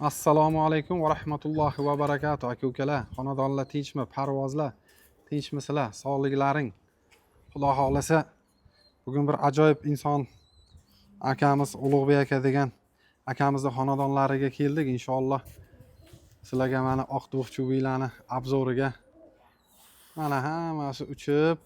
Assalomu alaykum va rahmatullohi va barakatuh. Aka ukalar, xonadonlar tinchmi, parvozlar tinchmisizlar? Sog'liklaring Xudo xohlasa bugun bir ajoyib inson akamiz Ulug'bek aka degan akamizni xonadonlariga keldik. Inshaalloh sizlarga mana oq duxchubiylarni obzoriga mana hammasi uchib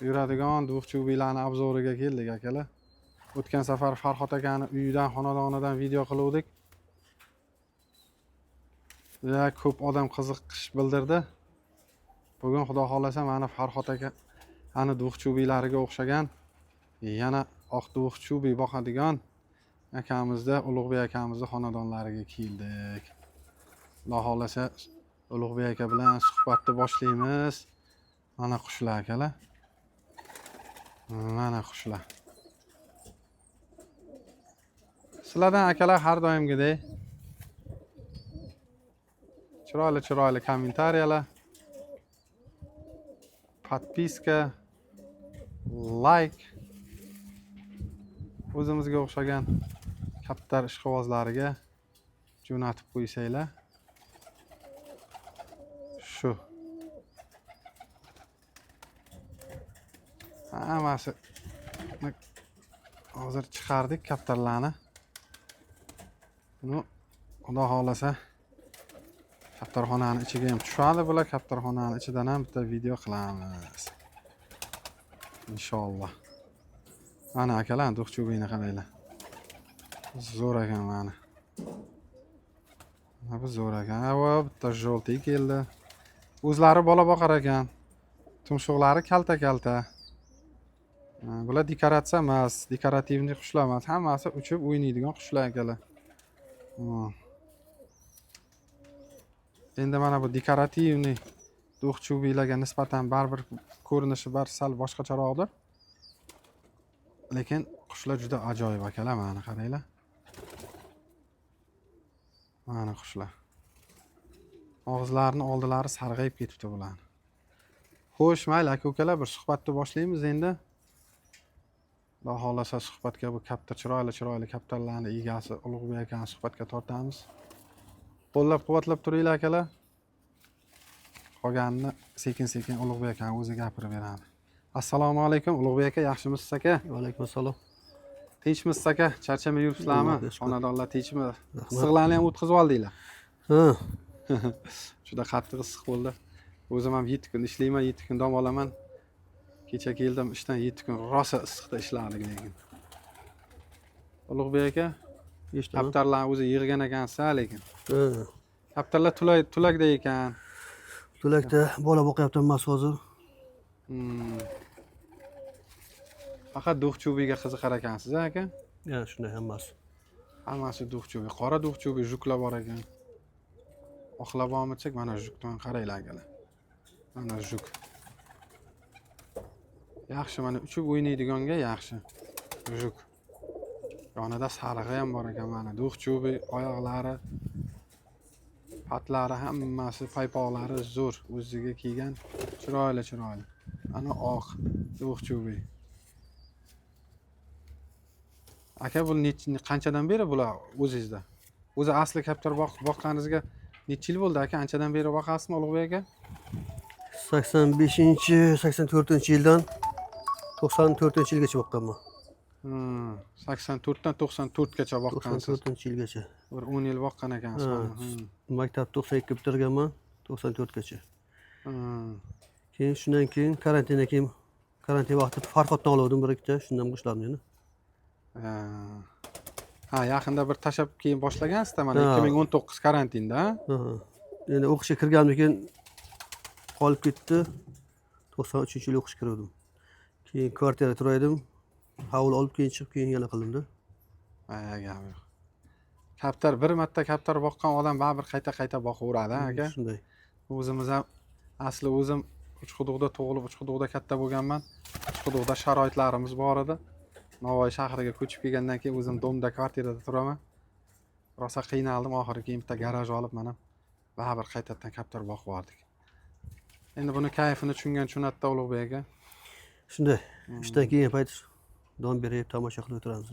yuradigan duxchubiylarni obzoriga keldik akalar. O'tgan safar Farhod akani uyidan, xonadonidan video qiluvdik. Ya ko'p odam qiziqish bildirdi. Bugun Xudo xolasa mana Farhod aka ana duxchubiylariga o'xshagan yana oq duxchubiy boqadigan akamizda Ulug'bek akamizni xonadonlariga keldik. Xudo xolasa Ulug'bek aka bilan suhbatni boshlaymiz. Mana qushlar akalar. Mana qushlar. Sizlardan akalar har doimgidek chiroyli kommentariyalar, podpiska, like, o'zimizga o'xshagan kaptar ishqibozlariga jo'natib qo'ysanglar. Shu hammasi hozir chiqardik kaptarlarni. Buni Xudo xolasa kaptarxonani ichiga ham tushadi bular. Kaptarxonani ichidan ham bitta video qilamiz. Inshaalloh. Mana akalar duxchubiyni qaranglar. Zo'r ekan mana. Bu zo'r ekan. Va bitta jo'ltiy keldi. O'zlari bola boqar ekan. Tumshuqlari kalta-kalta. Bular dekoratsiya emas, dekorativniy qushlar emas. Hammasi uchib o'ynaydigan qushlar akalar. Endi mana bu dekorativniy duxchubiylarga nisbatan baribir ko'rinishi sal boshqacharoqdir. Lekin qushlar juda ajoyib akalar, mana qaranglar. Mana qushlar. Og'izlarini oldilari sarg'ayib ketibdi bularni. Xo'sh, mayli aka-ukalar, bir suhbatni boshlaymiz endi. Xudo xolasa suhbatga bu kaptar chiroyli kaptarlarning egasi Ulug'bek akani suhbatga tortamiz. Qo'llab-quvvatlab turinglar akalar. Qolganini sekin-sekin Ulug'bek aka o'zi gapirib beradi. Assalomu alaykum Ulug'bek aka, yaxshimisiz aka? Va alaykum assalom. Tinchmisiz aka? Charchamay yuribsizlarmi? Xonadonlar tinchmi? Issiqlarni ham o'tkazib oldinglar. Ha. Juda qattiq issiq bo'ldi. O'zim ham 7 kun ishlayman, 7 kun dam olaman. Kecha keldim ishdan 7 kun rosa issiqda ishladik lekin. Ulug'bek aka, kaptarlarni o'zi yig'gan ekansiz lekin. Ha. Kaptarlar tulakda ekan. Tulakda bola boqyapman hozir. Faqat duxchubiyga qiziqar ekansiz aka? Ya, shunday hammasi. Hammasi duxchubiy. Qora duxchubiy, juklar bor ekan. Oqlab olmasak, mana jukdan qaranglar akalar. Mana juk. Yaxshi, mana uchib o'ynaydiganga yaxshi. Juk. Yonida sarig'i ham bor ekan mana. Duxchubiy oyoqlari, patlari hammasi, paypoqlari zo'r. O'ziga kiygan chiroyli. Ana oq duxchubiy. Aka, bu qanchadan beri bular o'zingizda? O'zi asli kaptar boqqaningizga necha yil bo'ldi aka? Anchadan beri boqasizmi Ulug'bek aka? 85-84-yildan 94-yilgacha boqqanman. 84 dan 94 gacha boqqansiz. 94-yilgacha. Bir 10 yil boqqan ekansiz. Maktab 92 bitirganman, 94gacha. Keyin shundan keyin karantin vaqtida Farhoddan oldim bir ikkita, shundan boshlarni. Ha, yaqinda bir tashab keyin boshlagansiz-da mana 2019 karantinda. Endi o'qishga kirganimdan keyin qolib ketdi. 93-yil o'qishga kirdim. Keyin kvartirada turar edim. Hovli olib keyin chiqib keyin yana qildim-da. Gap yo'q. Kaptar bir marta kaptar boqqan odam baribir qayta boqaveradi aka. Shunday. O'zimiz ham asli o'zim Uchquduqda tug'ilib, Uchquduqda katta bo'lganman. Uchquduqda sharoitlarimiz bor edi. Navoiy shahriga ko'chib kelgandan keyin o'zim domda kvartirada turaman. Rosa qiynaldim, oxiri keyin bitta garaj olib mana baribir qaytadan kaptar boqib oldik. Endi buni kayfini tushunadi-da Ulug'bek aka. Shunday. Ishdan keyin payt dom berib tomosha qilib o'tiramiz.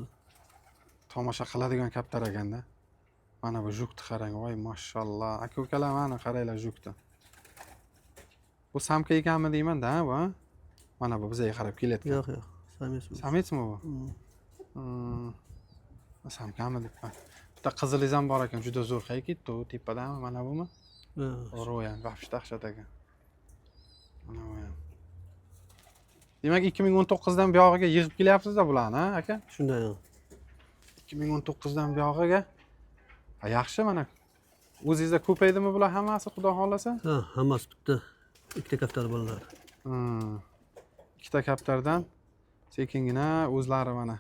Tomosha qiladigan kaptar ekanda. Mana bu jukni qarang, voy mashalloh. Aka-ukalar mana qaranglar jukni. Bu samka ekanmi deyman-da, bu. Mana bu bizga qarab kelayotgan. Yo'q, yo'q. Samiz bu. Sametsmi bu? Samkami debman. Bitta qizilingiz ham bor ekan, juda zo'r ketdi u tepadami, mana bumi? Ro'yan, vahsh dahshat ekan. Mana bu ham. Demak 2019 dan buyog'iga yig'ib kelyapsiz-da bularni, aka? Shunday. 2019 dan buyog'iga. Yaxshi mana. O'zingizda ko'paydimi bular hammasi, xudo xolasa? Ha, hammasi bitta. Ikkita kaptar bolalar. Ikkita kaptardan sekingina o'zlari mana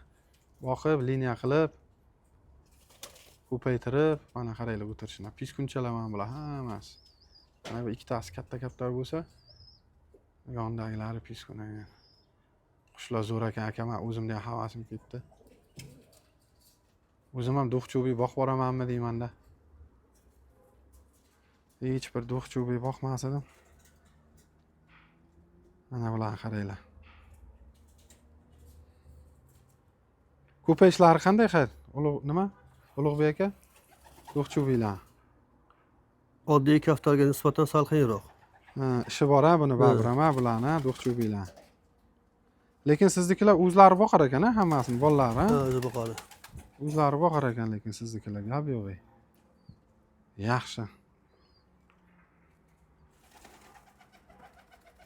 boqib, liniya qilib, ko'paytirib, mana qaranglar o'tirishini. Piskunchalar mana bular hammasi. Mana bu ikkitasi katta kaptar bo'lsa, yondagilari piskun ekan. Qushlar zo'r ekan, aka, men o'zimda ham havasim ketdi. O'zim ham do'qchubiy boqib boramanmi deyman-da. Hech bir do'qchubiy boqmasdim. Mana bularni qaranglar. Ko'payishlari qanday xayr? Nima? Ulug'bek aka? Do'qchubiylar. Oddiy kaftarga nisbatan sal qiyinroq. Ishi bor-a buni baribir, bularni do'qchubiylar. Lekin siznikilar o'zlari boqar ekan-a, hammasini bolalari, ha? Ha, o'zi boqadi. O'zlari boqar ekan, lekin siznikilar gap yo'q. Yaxshi.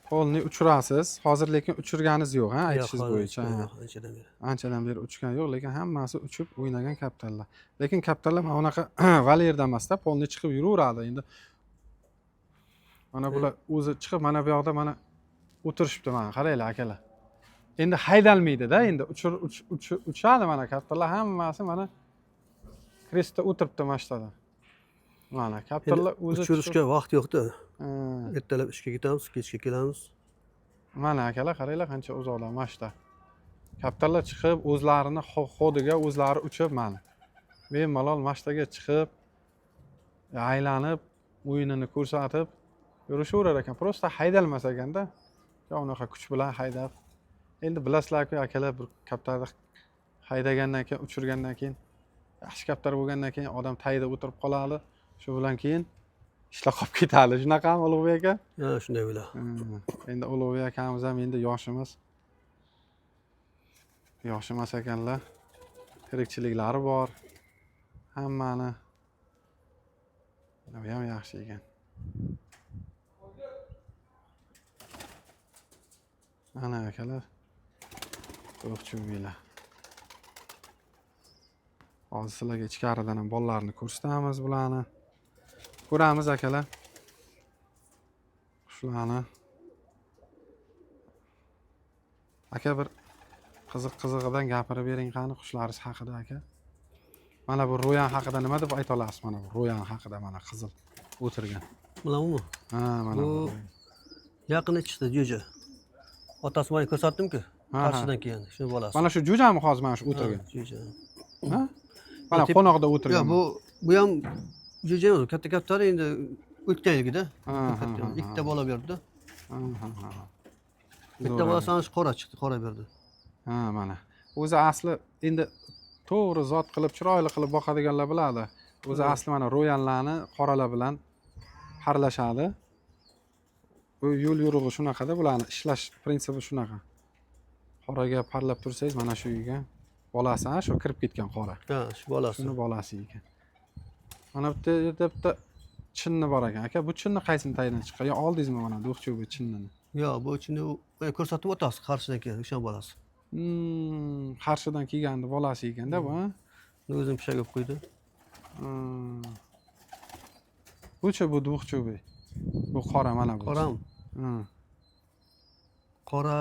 Polni uchirasiz. Hozir lekin uchirganingiz yo'q, ha, aytishingiz bo'yicha. Anchadan beri. Anchadan beri uchgan yo'q, lekin hammasi uchib o'ynagan kaptarlar. Lekin kaptarlar mana bunaqa valerda emas-da, polni chiqib yuraveradi endi. Mana bular o'zi chiqib mana bu yoqda mana o'tirishibdi mana, qaranglar akalar. Endi haydalmaydi-da, endi uchadi mana kaptarlar hammasi mana krestda o'tiribdi mashtada. Mana kaptarlar o'zi uchirishga vaqt yo'q-da. Ertalab ishga ketamiz, kechga kelamiz. Mana akalar qaranglar qancha uzoqlar mashta. Kaptarlar chiqib o'zlarini xodiga o'zlari uchib mana. Bemalol mashtaga chiqib, aylanib, o'yinini ko'rsatib yurishaverar ekan. Prosta haydalmas ekanda. Unaqa kuch bilan haydab. Endi bilasizlar-ku akalar, bir kaptarni haydagandan keyin, uchirgandan keyin, yaxshi kaptar bo'lgandan keyin odam tayida o'tirib qoladi. Shu bilan keyin ishlar qolib ketadi. Shunaqami Ulug'bek aka? Ha, shunday bo'la. Endi Ulug'bek akamiz ham endi yoshimiz. Yoshimas ekanlar. Tirikchiliklari bor. Hammani. Bu ham yaxshi ekan. Ana akalar. Do'qchubiylar. Hozir sizlarga ichkaridan ham bolalarni ko'rsatamiz bularni. Ko'ramiz akalar. Qushlarni. Aka bir qiziq-qizig'idan gapirib bering qani qushlaringiz haqida aka. Mana bu ro'yan haqida nima deb ayta olasiz? Mana bu ro'yan haqida mana qizil o'tirgan. Bularmi? Ha, mana bu. Yaqin ichishdi jo'ja. Otasi menga ko'rsatdim-ku. Qarshidan keyin shuni bolasi. Mana shu jo'jami hozir mana shu o'tirgan? Jo'ja. Ha? Mana qo'noqda o'tirgan. Yo'q, bu ham jo'ja emas, katta kaptar endi o'tgan yilgida. Ikkita bola berdi-da. Bitta bolasi ana shu qora chiqdi, qora berdi. Ha, mana. O'zi asli endi to'g'ri zot qilib, chiroyli qilib boqadiganlar biladi. O'zi asli mana ro'yanlarni qoralar bilan xarlashadi. Bu yo'l yo'rig'i shunaqada, bularni ishlash prinsipi shunaqa. Qoraga parlab tursangiz, mana shu uyga bolasi, ha, shu kirib ketgan qora. Ha, shu bolasi. Shuni bolasi ekan. Mana bitta chinni bor ekan. Aka, bu chinni qaysini taydan chiqqan? Yo, oldingizmi mana do'qchubi chinnini? Yo'q, bu chinni ko'rsatib o'tasiz, qarshidan keyin o'sha bolasi. Qarshidan kelgandi bolasi ekanda bu, ha? O'zim pishak olib qo'ydi. Bu-chi bu do'qchubi. Bu qora mana bu. Qoram. Qora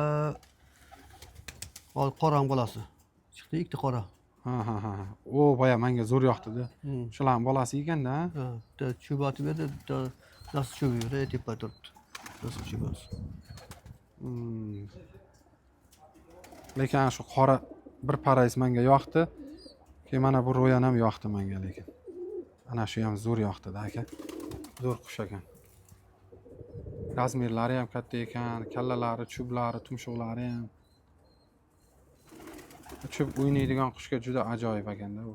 qoram bolasi. Chiqdi ikkita qora. Ha. O, boya menga zo'r yoqdi-da. Shularning bolasi ekanda, ha? Ha, bitta chubati berdi, bitta nasib chubati tepa turibdi. Nasib chubasi. Lekin shu qora bir parais menga yoqdi. Keyin mana bu ro'yan ham yoqdi menga lekin. Ana shu ham zo'r yoqdi-da aka. Zo'r qush ekan. Razmerlari ham katta ekan, kallalari, chublari, tumshuqlari ham. Uchib o'ynaydigan qushga juda ajoyib ekanda bu.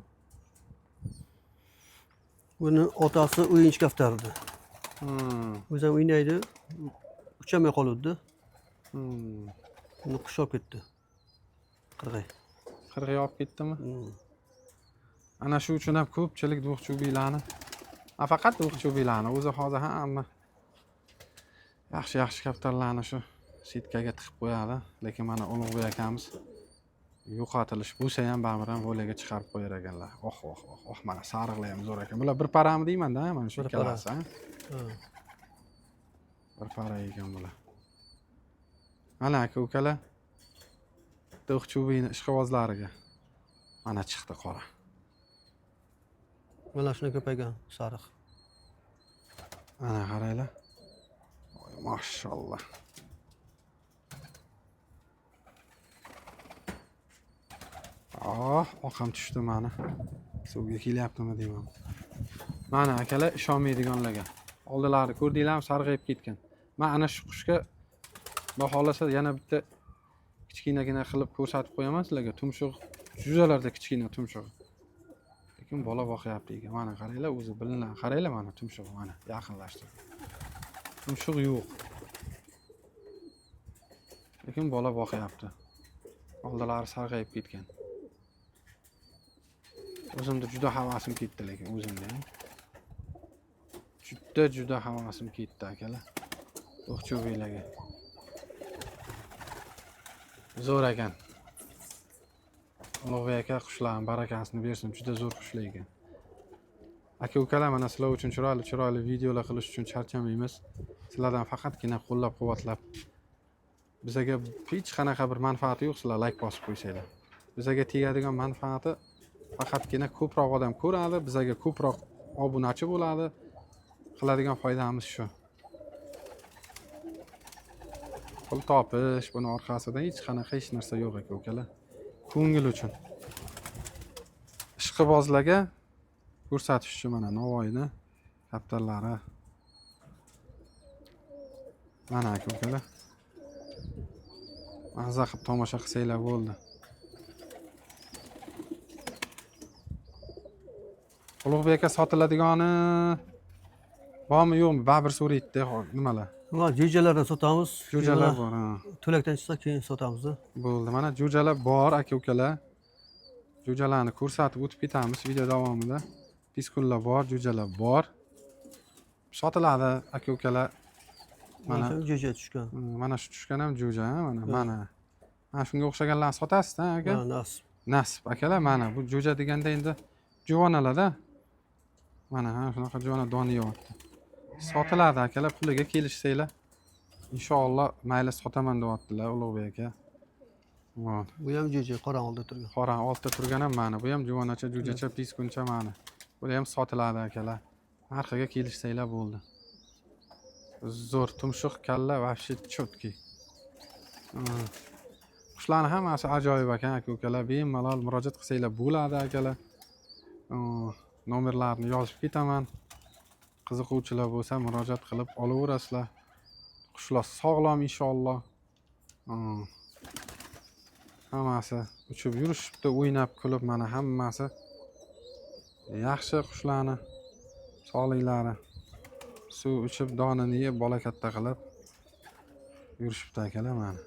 Buni otasi o'yinchi kaftardi. O'zi ham o'ynaydi. Uchamay qoluvdi. Buni qush olib ketdi. Qirg'ay. Qirg'iy olib ketdimi? Ana shu uchun ham ko'pchilik do'qchubiylarni, faqat do'qchubiylarni o'zi hozir hamma yaxshi kaptarlarni shu sitkaga tiqib qo'yadi, lekin mana Ulug'bek akamiz yo'qotilish bo'lsa ham baribir ham volaga chiqarib qo'yar ekanlar. Oh, mana sariqlar ham zo'r ekan. Bular bir parami deyman-da, mana shu ikkalasi, ha. Bir para ekan bular. Mana aka-ukalar do'qchubiyni ishqibozlariga mana chiqdi qora. Mana shuna ko'paygan sariq. Ana qaranglar. Voy, mashallah. Oqam tushdi mana. Suvga kelyaptimi deyman. Mana akalar ishonmaydiganlarga. Oldilari ko'rdinglarmi, sarg'ayib ketgan. Men ana shu qushga baholasa yana bitta kichkinagina qilib ko'rsatib qo'yaman sizlarga. Tumshuq, jujalarda kichkina tumshuq. Lekin bola boqyapti ekan. Mana qaranglar, o'zi bilinadi. Qaranglar mana tumshuq, mana yaqinlashtirib. Tumshuq yo'q. Lekin bola boqyapti. Oldilari sarg'ayib ketgan. O'zimda juda havasim ketdi lekin o'zimda. Juda havasim ketdi akalar. Do'qchubiylarga. Zo'r ekan. Ulug'bek aka qushlarning barakasini bersin, juda zo'r qushlar ekan. Aka-ukalar, mana sizlar uchun chiroyli videolar qilish uchun charchamaymiz. Sizlardan faqatgina qo'llab-quvvatlab, bizaga hech qanaqa bir manfaati yo'q, sizlar like bosib qo'ysanglar. Bizaga tegadigan manfaati faqatgina ko'proq odam ko'radi, bizaga ko'proq obunachi bo'ladi. Qiladigan foydamiz shu. Pul topish, buni orqasida hech narsa yo'q aka-ukalar. Ko'ngil uchun. Ishqibozlarga ko'rsatish uchun mana Navoiyni kaptarlari. Mana aka-ukalar. Mazza qilib tomosha qilsanglar bo'ldi. Ulug'bek aka sotiladigani bormi yo'qmi? Baribir so'raydi, nimalar? Mana jo'jalardan sotamiz. Jo'jalar bor, ha. To'lakdan chiqsa keyin sotamiz. Bo'ldi. Mana jo'jalar bor aka-ukalar. Jo'jalarni ko'rsatib o'tib ketamiz video davomida. Piskunlar bor, jo'jalar bor. Sotiladi aka-ukalar. Mana shu jo'ja tushgan. Mana shu tushgan ham jo'ja, mana. Mana shunga o'xshaganlarni sotasiz-da aka? Nasib akalar, mana bu jo'ja deganda endi juvonalarda. Mana shunaqa juvona doniyapti. Sotiladi akalar, puliga kelishsanglar. Inshaalloh mayli sotaman deyaptilar Ulug'bek aka. Bu ham jo'ja qorang oldida turgan. Qorang oldida turgan ham mana. Bu ham juvonacha, jo'jacha, piskuncha mana. Bu ham sotiladi akalar. Narxiga kelishsanglar bo'ldi. Zo'r tumshuq kalla вообще chotki. Qushlarning hammasi ajoyib ekan aka-ukalar. Bemalol murojaat qilsanglar bo'ladi akalar. Nomerlarni yozib ketaman. Qiziquvchilar bo'lsa murojaat qilib olaverasizlar. Qushlar sog'lom inshaalloh. Hammasi uchib yurishibdi, o'ynab kulib, mana hammasi yaxshi qushlarni sog'liklari. Suv ichib, donini yeb, bola katta qilib yurishibdi akalar mana.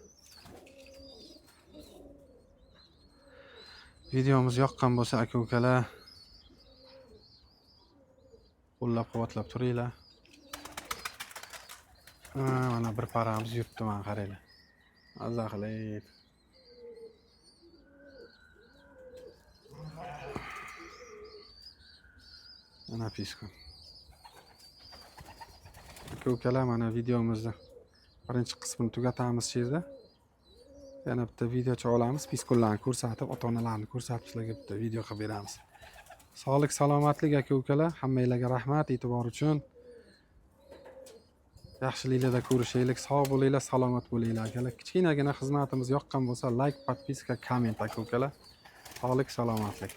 Videomiz yoqqan bo'lsa aka-ukalar, qo'llab-quvvatlab turinglar. Mana bir paramiz yuribdi, mana qaranglar. Mazza qilib. Mana piskun. Aka-ukalar, mana videomizni birinchi qismini tugatamiz shu yerda. Yana bitta videocha olamiz, piskunlarni ko'rsatib, ota-onalarni ko'rsatib sizlarga bitta video qilib beramiz. Sog'lik, salomatlik aka-ukalar, hammanglarga rahmat e'tibor uchun. Yaxshiliklarda ko'rishaylik, sog' bo'linglar, salomat bo'linglar akalar. Kichkinagina xizmatimiz yoqqan bo'lsa, like, podpiska, komment aka-ukalar. Sog'lik, salomatlik.